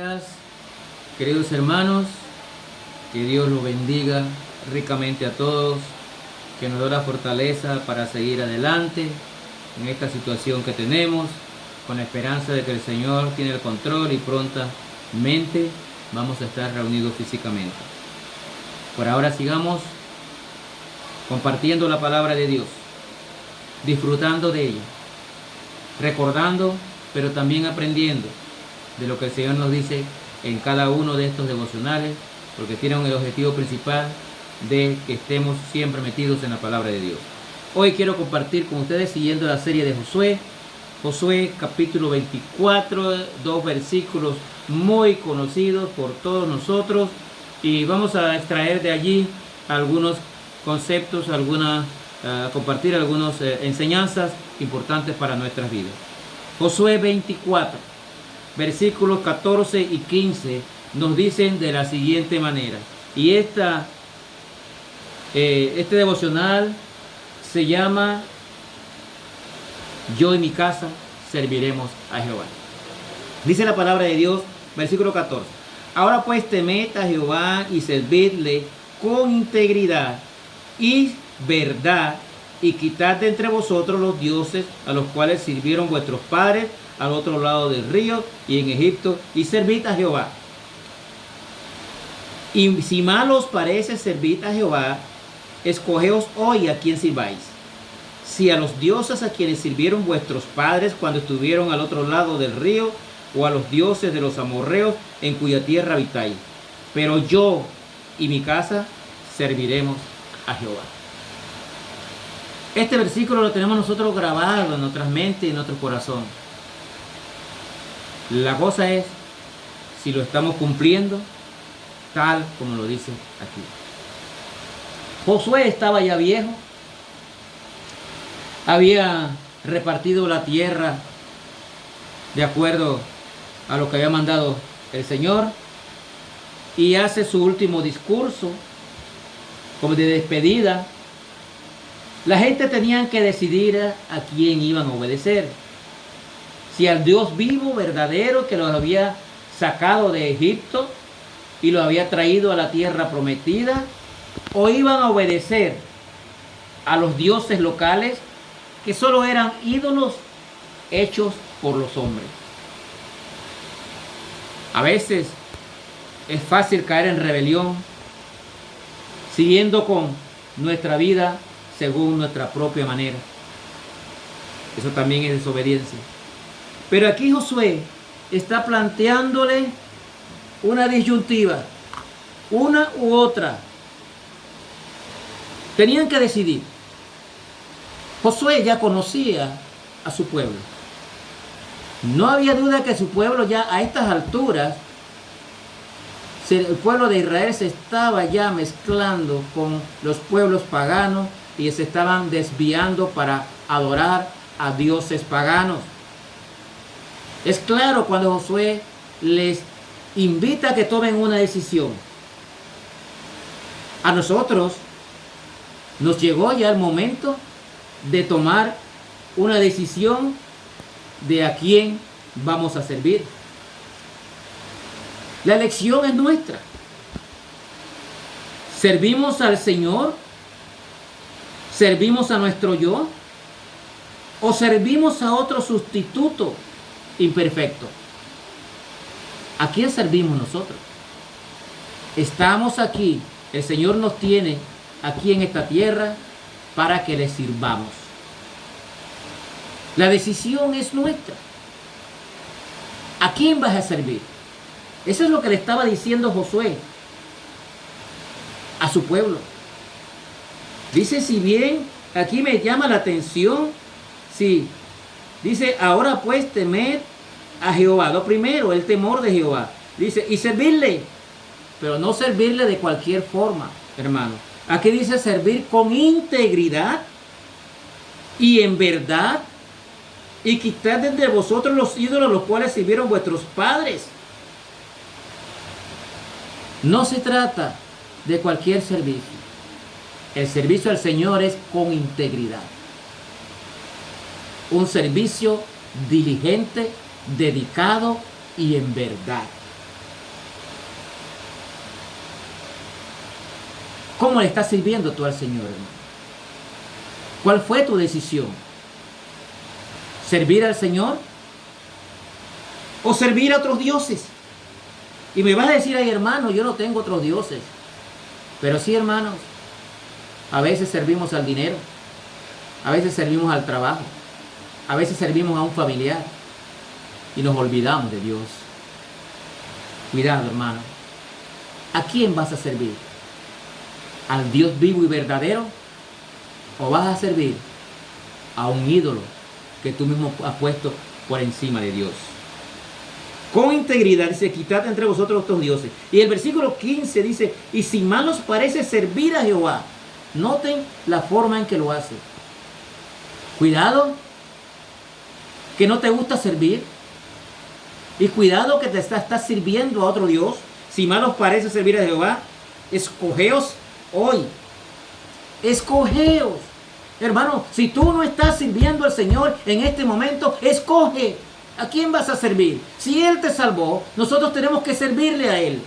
días, queridos hermanos. Que Dios los bendiga ricamente a todos, que nos dé la fortaleza para seguir adelante en esta situación que tenemos, con la esperanza de que el Señor tiene el control y prontamente vamos a estar reunidos físicamente. Por ahora sigamos compartiendo la palabra de Dios, disfrutando de ella, recordando, pero también aprendiendo de lo que el Señor nos dice en cada uno de estos devocionales, porque tienen el objetivo principal de que estemos siempre metidos en la palabra de Dios. Hoy quiero compartir con ustedes, siguiendo la serie de Josué capítulo 24, dos versículos muy conocidos por todos nosotros, y vamos a extraer de allí algunos conceptos, compartir algunas enseñanzas importantes para nuestras vidas. Josué 24, versículos 14 y 15 nos dicen de la siguiente manera, y este devocional se llama Yo y mi casa serviremos a Jehová. Dice la palabra de Dios, versículo 14. Ahora pues temed a Jehová y servidle con integridad y verdad, y quitad de entre vosotros los dioses a los cuales sirvieron vuestros padres al otro lado del río y en Egipto, y servid a Jehová. Y si mal os parece servir a Jehová, escogeos hoy a quién sirváis. Si a los dioses a quienes sirvieron vuestros padres cuando estuvieron al otro lado del río, o a los dioses de los amorreos en cuya tierra habitáis. Pero yo y mi casa serviremos a Jehová. Este versículo lo tenemos nosotros grabado en nuestras mentes y en nuestro corazón. La cosa es si lo estamos cumpliendo tal como lo dice aquí. Josué estaba ya viejo, había repartido la tierra de acuerdo a lo que había mandado el Señor, y hace su último discurso como de despedida. La gente tenía que decidir a quién iban a obedecer, si al Dios vivo, verdadero, que los había sacado de Egipto y los había traído a la tierra prometida, o iban a obedecer a los dioses locales que solo eran ídolos hechos por los hombres. A veces es fácil caer en rebelión, siguiendo con nuestra vida según nuestra propia manera. Eso también es desobediencia. Pero aquí Josué está planteándole una disyuntiva, una u otra. Tenían que decidir. Josué ya conocía a su pueblo. No había duda que su pueblo ya a estas alturas, el pueblo de Israel se estaba ya mezclando con los pueblos paganos y se estaban desviando para adorar a dioses paganos. Es claro cuando Josué les invita a que tomen una decisión. A nosotros nos llegó ya el momento de tomar una decisión de a quién vamos a servir. La elección es nuestra. ¿Servimos al Señor? ¿Servimos a nuestro yo? ¿O servimos a otro sustituto imperfecto? ¿A quién servimos nosotros? Estamos aquí, el Señor nos tiene aquí en esta tierra para que le sirvamos. La decisión es nuestra. ¿A quién vas a servir? Eso es lo que le estaba diciendo Josué a su pueblo. Dice, si bien aquí me llama la atención, sí, dice, ahora pues temed a Jehová. Lo primero, el temor de Jehová. Dice, y servirle, pero no servirle de cualquier forma, hermano. Aquí dice servir con integridad y en verdad, y quitad de entre vosotros los ídolos los cuales sirvieron vuestros padres. No se trata de cualquier servicio. El servicio al Señor es con integridad. Un servicio diligente, dedicado y en verdad. ¿Cómo le estás sirviendo tú al Señor, hermano? ¿Cuál fue tu decisión? ¿Servir al Señor o servir a otros dioses? Y me vas a decir, ay, hermano, yo no tengo otros dioses. Pero sí, hermanos, a veces servimos al dinero, a veces servimos al trabajo, a veces servimos a un familiar y nos olvidamos de Dios. Cuidado, hermano. ¿A quién vas a servir? ¿Al Dios vivo y verdadero? ¿O vas a servir a un ídolo que tú mismo has puesto por encima de Dios? Con integridad dice, quitad entre vosotros estos dioses. Y el versículo 15 dice, y si mal os parece servir a Jehová. Noten la forma en que lo hace. Cuidado que no te gusta servir. Y cuidado que te estás sirviendo a otro Dios. Si mal os parece servir a Jehová, escogeos hoy. Escogeos. Hermano, si tú no estás sirviendo al Señor en este momento, escoge. ¿A quién vas a servir? Si Él te salvó, nosotros tenemos que servirle a Él.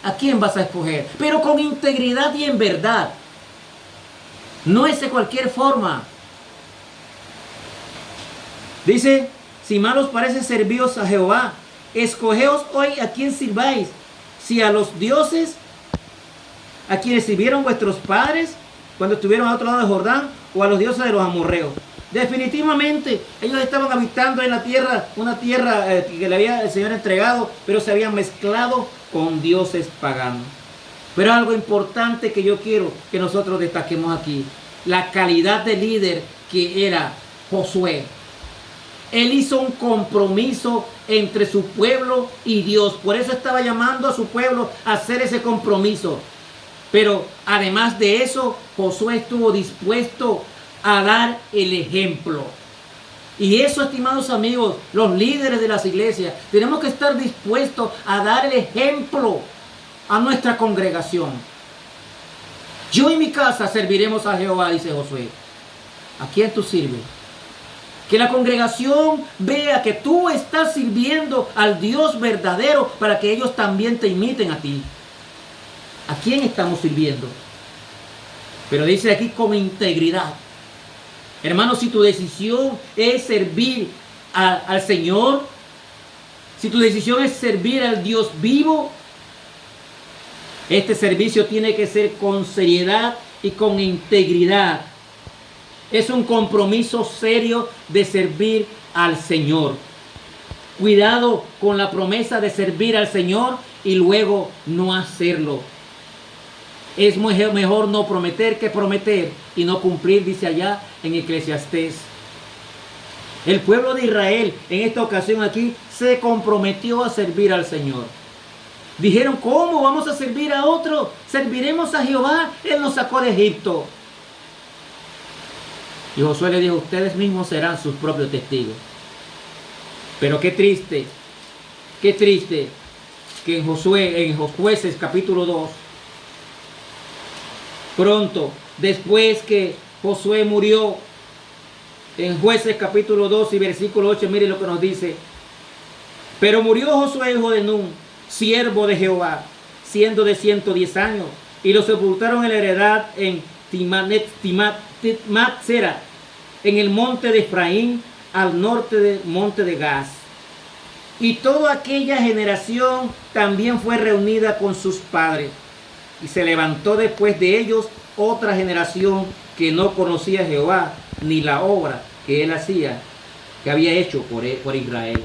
¿A quién vas a escoger? Pero con integridad y en verdad. No es de cualquier forma. Dice, si mal os parece serviros a Jehová, escogeos hoy a quién sirváis. Si a los dioses a quienes sirvieron vuestros padres cuando estuvieron a otro lado de Jordán, o a los dioses de los amorreos. Definitivamente, ellos estaban habitando en la tierra, una tierra que le había el Señor entregado, pero se habían mezclado con dioses paganos. Pero algo importante que yo quiero que nosotros destaquemos aquí, la calidad de líder que era Josué. Él hizo un compromiso entre su pueblo y Dios. Por eso estaba llamando a su pueblo a hacer ese compromiso. Pero además de eso, Josué estuvo dispuesto a dar el ejemplo. Y eso, estimados amigos, los líderes de las iglesias, tenemos que estar dispuestos a dar el ejemplo a nuestra congregación. Yo y mi casa serviremos a Jehová, dice Josué. ¿A quién tú sirves? Que la congregación vea que tú estás sirviendo al Dios verdadero para que ellos también te imiten a ti. ¿A quién estamos sirviendo? Pero dice aquí con integridad. Hermano, si tu decisión es servir al Señor, si tu decisión es servir al Dios vivo, este servicio tiene que ser con seriedad y con integridad. Es un compromiso serio de servir al Señor. Cuidado con la promesa de servir al Señor y luego no hacerlo. Es mejor no prometer que prometer y no cumplir, dice allá en Eclesiastés. El pueblo de Israel en esta ocasión aquí se comprometió a servir al Señor. Dijeron, ¿cómo vamos a servir a otro? Serviremos a Jehová, Él nos sacó de Egipto. Y Josué le dijo, ustedes mismos serán sus propios testigos. Pero qué triste que en Jueces capítulo 2, pronto, después que Josué murió, en Jueces capítulo 2 y versículo 8, mire lo que nos dice. Pero murió Josué, hijo de Nun, siervo de Jehová, siendo de 110 años, y lo sepultaron en la heredad en Timnat-Sera, en el monte de Efraín, al norte del monte de Gaz. Y toda aquella generación también fue reunida con sus padres. Y se levantó después de ellos otra generación que no conocía a Jehová, ni la obra que él hacía, que había hecho por Israel.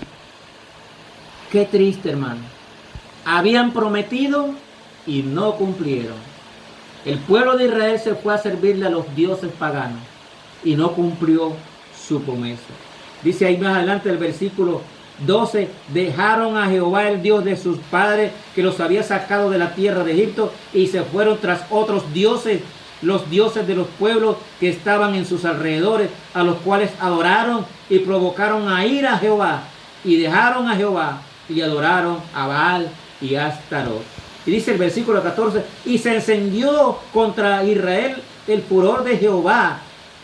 Qué triste, hermano. Habían prometido y no cumplieron. El pueblo de Israel se fue a servirle a los dioses paganos y no cumplió su promesa. Dice ahí más adelante el versículo 12, dejaron a Jehová el Dios de sus padres que los había sacado de la tierra de Egipto y se fueron tras otros dioses, los dioses de los pueblos que estaban en sus alrededores, a los cuales adoraron y provocaron a ira a Jehová, y dejaron a Jehová y adoraron a Baal y a Astarot. Y dice el versículo 14, y se encendió contra Israel el furor de Jehová,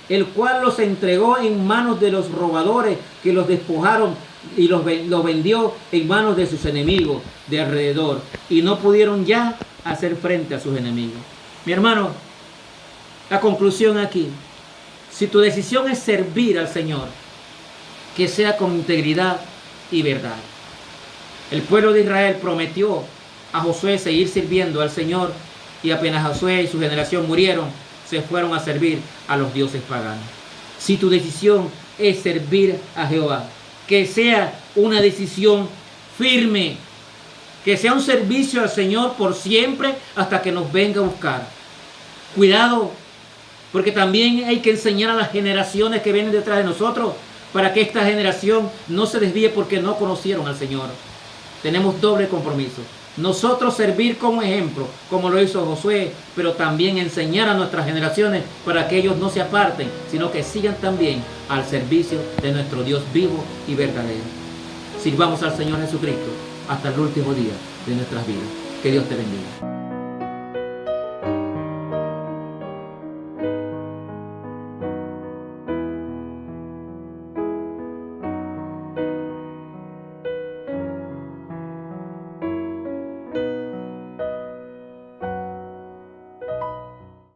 el cual los entregó en manos de los robadores que los despojaron y los vendió en manos de sus enemigos de alrededor, y no pudieron ya hacer frente a sus enemigos. Mi hermano, la conclusión aquí, si tu decisión es servir al Señor, que sea con integridad y verdad. El pueblo de Israel prometió a Josué seguir sirviendo al Señor y apenas Josué y su generación murieron, se fueron a servir a los dioses paganos. Si tu decisión es servir a Jehová, que sea una decisión firme, que sea un servicio al Señor por siempre hasta que nos venga a buscar. Cuidado, porque también hay que enseñar a las generaciones que vienen detrás de nosotros para que esta generación no se desvíe porque no conocieron al Señor. Tenemos doble compromiso. Nosotros servir como ejemplo, como lo hizo Josué, pero también enseñar a nuestras generaciones para que ellos no se aparten, sino que sigan también al servicio de nuestro Dios vivo y verdadero. Sirvamos al Señor Jesucristo hasta el último día de nuestras vidas. Que Dios te bendiga.